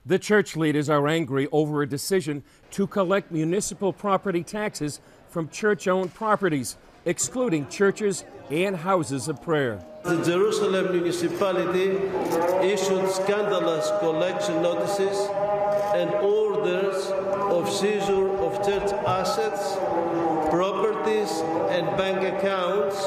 The church leaders are angry over a decision to collect municipal property taxes from church-owned properties, excluding churches and houses of prayer. The Jerusalem municipality issued scandalous collection notices and orders of seizure of church assets, properties, and bank accounts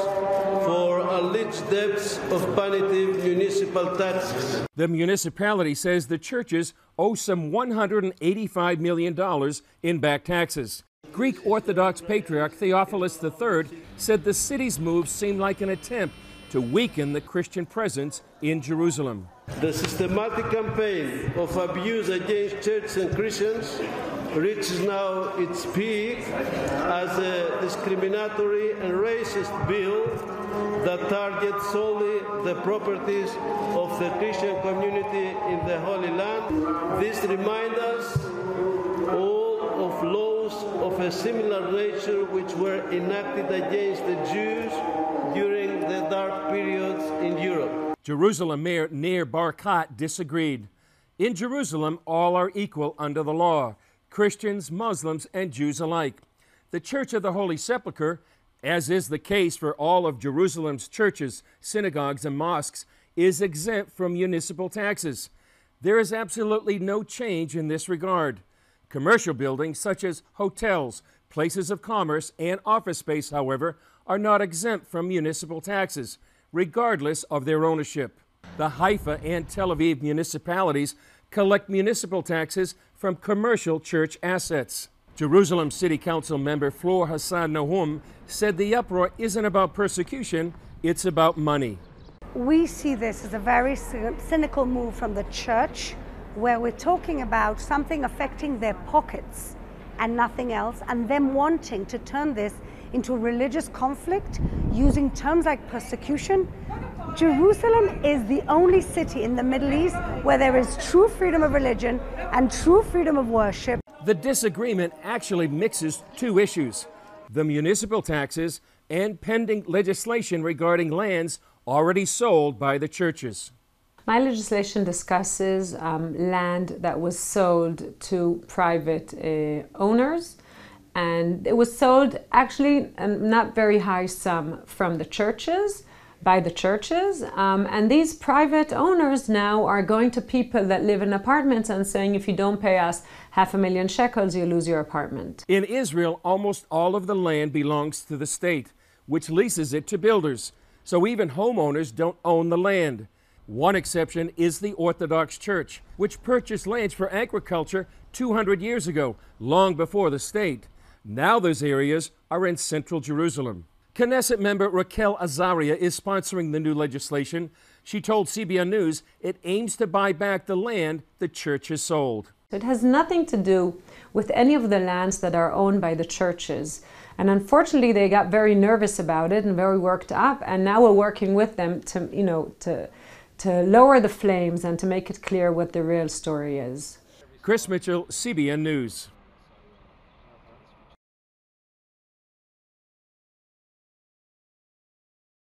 for alleged debts of punitive municipal taxes. The municipality says the churches owe some $185 million in back taxes. Greek Orthodox Patriarch Theophilus III said the city's move seemed like an attempt to weaken the Christian presence in Jerusalem. The systematic campaign of abuse against churches and Christians reaches now its peak as a discriminatory and racist bill that targets solely the properties of the Christian community in the Holy Land. This reminds us all of laws of a similar nature which were enacted against the Jews during the dark periods in Europe. Jerusalem Mayor Nir Barkat disagreed. In Jerusalem, all are equal under the law, Christians, Muslims, and Jews alike. The Church of the Holy Sepulchre, as is the case for all of Jerusalem's churches, synagogues, and mosques, is exempt from municipal taxes. There is absolutely no change in this regard. Commercial buildings such as hotels, places of commerce, and office space, however, are not exempt from municipal taxes, regardless of their ownership. The Haifa and Tel Aviv municipalities collect municipal taxes from commercial church assets. Jerusalem City Council member Flor Hassan-Nahoum said the uproar isn't about persecution, it's about money. We see this as a very cynical move from the church, where we're talking about something affecting their pockets and nothing else, and them wanting to turn this into a religious conflict using terms like persecution. Jerusalem is the only city in the Middle East where there is true freedom of religion and true freedom of worship. The disagreement actually mixes two issues: the municipal taxes and pending legislation regarding lands already sold by the churches. My legislation discusses land that was sold to private owners, and it was sold actually not very high sum from the churches, by the churches, and these private owners now are going to people that live in apartments and saying, if you don't pay us 500,000 shekels, you lose your apartment. In Israel, almost all of the land belongs to the state, which leases it to builders, so even homeowners don't own the land. One exception is the Orthodox Church, which purchased lands for agriculture 200 years ago, long before the state. Now those areas are in central Jerusalem. Knesset member Raquel Azaria is sponsoring the new legislation. She told CBN News it aims to buy back the land the church has sold. It has nothing to do with any of the lands that are owned by the churches. And unfortunately, they got very nervous about it and very worked up. And now we're working with them to lower the flames and to make it clear what the real story is. Chris Mitchell, CBN News.